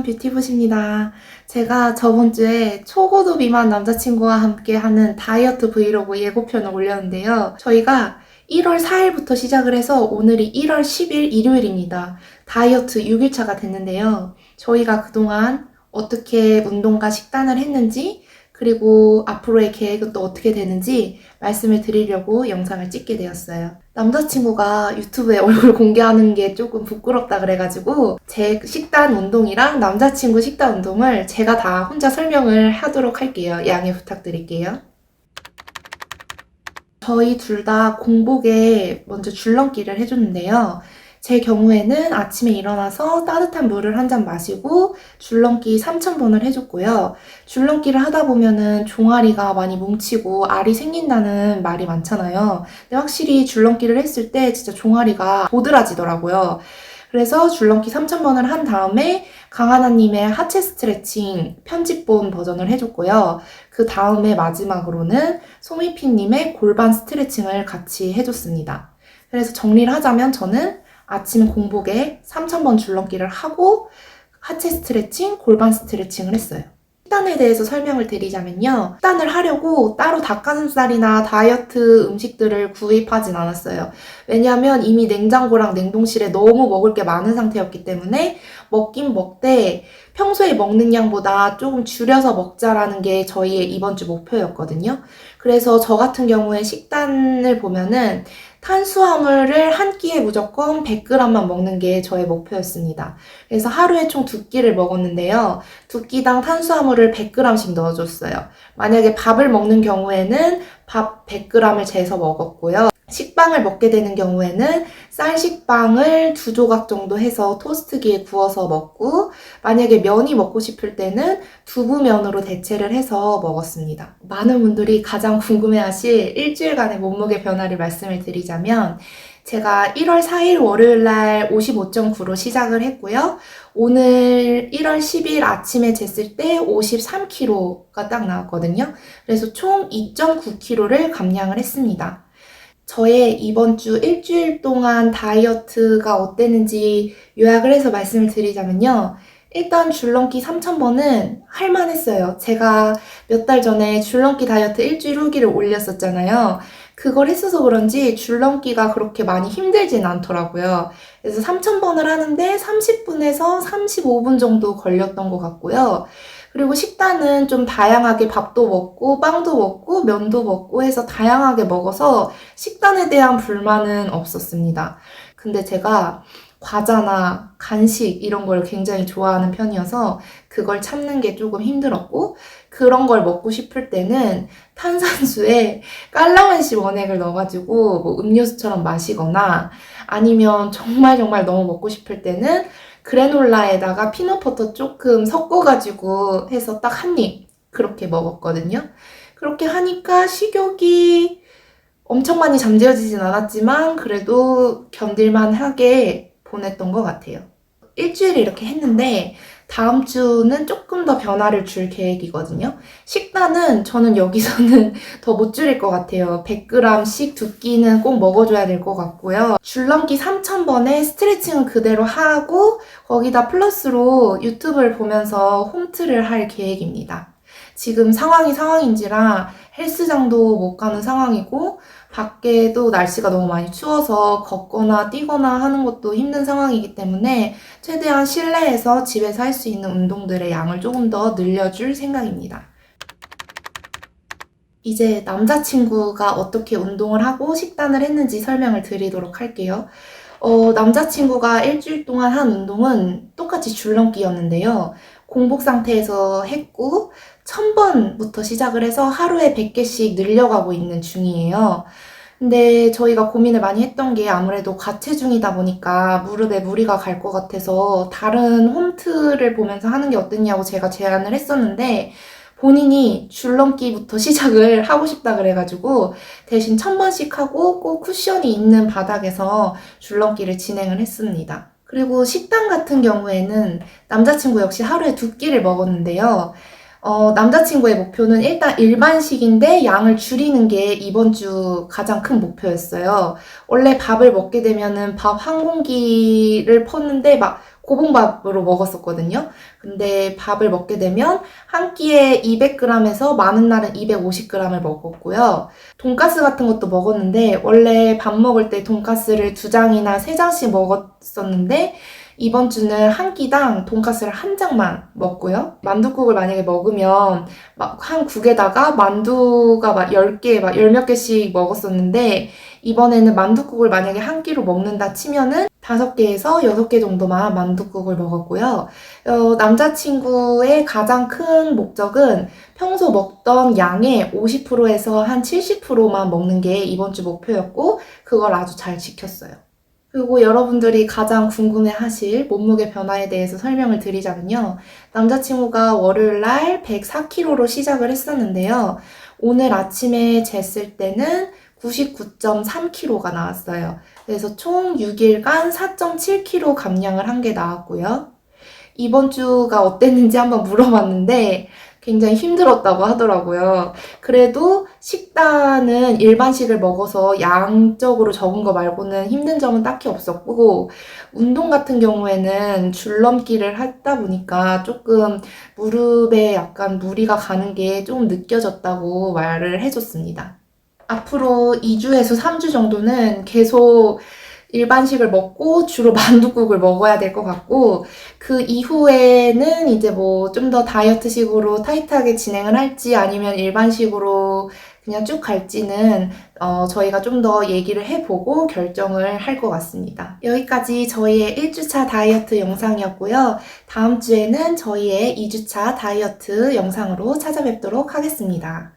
뷰티붓입니다. 제가 저번 주에 초고도 비만 남자친구와 함께 하는 다이어트 브이로그 예고편을 올렸는데요. 저희가 1월 4일부터 시작을 해서 오늘이 1월 10일 일요일입니다. 다이어트 6일차가 됐는데요. 저희가 그동안 어떻게 운동과 식단을 했는지 그리고 앞으로의 계획은 또 어떻게 되는지 말씀을 드리려고 영상을 찍게 되었어요. 남자친구가 유튜브에 얼굴 공개하는 게 조금 부끄럽다 그래가지고 제 식단 운동이랑 남자친구 식단 운동을 제가 다 혼자 설명을 하도록 할게요. 양해 부탁드릴게요. 저희 둘 다 공복에 먼저 줄넘기를 해줬는데요. 제 경우에는 아침에 일어나서 따뜻한 물을 한 잔 마시고 줄넘기 3,000번을 해줬고요. 줄넘기를 하다 보면은 종아리가 많이 뭉치고 알이 생긴다는 말이 많잖아요. 근데 확실히 줄넘기를 했을 때 진짜 종아리가 도드라지더라고요. 그래서 줄넘기 3,000번을 한 다음에 강하나님의 하체 스트레칭 편집본 버전을 해줬고요. 그 다음에 마지막으로는 소미피님의 골반 스트레칭을 같이 해줬습니다. 그래서 정리를 하자면 저는 아침 공복에 3,000번 줄넘기를 하고 하체 스트레칭, 골반 스트레칭을 했어요. 식단에 대해서 설명을 드리자면요. 식단을 하려고 따로 닭가슴살이나 다이어트 음식들을 구입하진 않았어요. 왜냐하면 이미 냉장고랑 냉동실에 너무 먹을 게 많은 상태였기 때문에 먹긴 먹되 평소에 먹는 양보다 조금 줄여서 먹자라는 게 저희의 이번 주 목표였거든요. 그래서 저 같은 경우에 식단을 보면은 탄수화물을 한 끼에 무조건 100g만 먹는 게 저의 목표였습니다. 그래서 하루에 총 2끼를 먹었는데요. 2끼당 탄수화물을 100g씩 넣어줬어요. 만약에 밥을 먹는 경우에는 밥 100g을 재서 먹었고요. 식빵을 먹게 되는 경우에는 쌀식빵을 2조각 정도 해서 토스트기에 구워서 먹고, 만약에 면이 먹고 싶을 때는 두부면으로 대체를 해서 먹었습니다. 많은 분들이 가장 궁금해하실 일주일간의 몸무게 변화를 말씀을 드리자면, 제가 1월 4일 월요일날 55.9로 시작을 했고요. 오늘 1월 10일 아침에 쟀을 때 53kg가 딱 나왔거든요. 그래서 총 2.9kg를 감량을 했습니다. 저의 이번 주 일주일 동안 다이어트가 어땠는지 요약을 해서 말씀을 드리자면요. 일단 줄넘기 3,000번은 할만했어요. 제가 몇 달 전에 줄넘기 다이어트 일주일 후기를 올렸었잖아요. 그걸 했어서 그런지 줄넘기가 그렇게 많이 힘들진 않더라고요. 그래서 3,000번을 하는데 30분에서 35분 정도 걸렸던 것 같고요. 그리고 식단은 좀 다양하게 밥도 먹고 빵도 먹고 면도 먹고 해서 다양하게 먹어서 식단에 대한 불만은 없었습니다. 근데 제가 과자나 간식 이런 걸 굉장히 좋아하는 편이어서 그걸 참는 게 조금 힘들었고, 그런 걸 먹고 싶을 때는 탄산수에 깔라만시 원액을 넣어가지고 뭐 음료수처럼 마시거나, 아니면 정말 너무 먹고 싶을 때는 그래놀라에다가 피넛버터 조금 섞어가지고 해서 딱 한 입 그렇게 먹었거든요. 그렇게 하니까 식욕이 엄청 많이 잠재워지진 않았지만 그래도 견딜만하게 보냈던 것 같아요. 일주일 이렇게 했는데 다음 주는 조금 더 변화를 줄 계획이거든요. 식단은 저는 여기서는 더 못 줄일 것 같아요. 100g씩 2끼는 꼭 먹어줘야 될 것 같고요. 줄넘기 3,000번에 스트레칭은 그대로 하고 거기다 플러스로 유튜브를 보면서 홈트를 할 계획입니다. 지금 상황인지라 헬스장도 못 가는 상황이고 밖에도 날씨가 너무 많이 추워서 걷거나 뛰거나 하는 것도 힘든 상황이기 때문에 최대한 실내에서 집에서 할 수 있는 운동들의 양을 조금 더 늘려줄 생각입니다. 이제 남자친구가 어떻게 운동을 하고 식단을 했는지 설명을 드리도록 할게요. 남자친구가 일주일 동안 한 운동은 똑같이 줄넘기였는데요. 공복 상태에서 했고 1,000번부터 시작을 해서 하루에 100개씩 늘려가고 있는 중이에요. 근데 저희가 고민을 많이 했던 게 아무래도 과체중이다 보니까 무릎에 무리가 갈 것 같아서 다른 홈트를 보면서 하는 게 어땠냐고 제가 제안을 했었는데, 본인이 줄넘기부터 시작을 하고 싶다 그래가지고 대신 1,000번씩 하고 꼭 쿠션이 있는 바닥에서 줄넘기를 진행을 했습니다. 그리고 식단 같은 경우에는 남자친구 역시 하루에 2끼를 먹었는데요. 남자친구의 목표는 일단 일반식인데 양을 줄이는 게 이번 주 가장 큰 목표였어요. 원래 밥을 먹게 되면은 밥 한 공기를 펐는데 막 고봉밥으로 먹었었거든요. 근데 밥을 먹게 되면 한 끼에 200g에서 많은 날은 250g을 먹었고요. 돈가스 같은 것도 먹었는데 원래 밥 먹을 때 돈가스를 2장이나 3장씩 먹었었는데 이번 주는 한 끼당 돈가스를 한 장만 먹고요. 만둣국을 만약에 먹으면 막 한 국에다가 만두가 막 10개, 막 10몇 개씩 먹었었는데 이번에는 만둣국을 만약에 한 끼로 먹는다 치면은 5개에서 6개 정도만 만둣국을 먹었고요. 남자친구의 가장 큰 목적은 평소 먹던 양의 50%에서 한 70%만 먹는 게 이번 주 목표였고 그걸 아주 잘 지켰어요. 그리고 여러분들이 가장 궁금해 하실 몸무게 변화에 대해서 설명을 드리자면요. 남자친구가 월요일 날 104kg로 시작을 했었는데요. 오늘 아침에 쟀을 때는 99.3kg가 나왔어요. 그래서 총 6일간 4.7kg 감량을 한 게 나왔고요. 이번 주가 어땠는지 한번 물어봤는데 굉장히 힘들었다고 하더라고요. 그래도 식단은 일반식을 먹어서 양적으로 적은 거 말고는 힘든 점은 딱히 없었고 운동 같은 경우에는 줄넘기를 하다 보니까 조금 무릎에 약간 무리가 가는 게 좀 느껴졌다고 말을 해줬습니다. 앞으로 2주에서 3주 정도는 계속 일반식을 먹고 주로 만둣국을 먹어야 될 것 같고 그 이후에는 이제 뭐 좀 더 다이어트식으로 타이트하게 진행을 할지 아니면 일반식으로 그냥 쭉 갈지는 저희가 좀 더 얘기를 해보고 결정을 할 것 같습니다. 여기까지 저희의 1주차 다이어트 영상이었고요. 다음 주에는 저희의 2주차 다이어트 영상으로 찾아뵙도록 하겠습니다.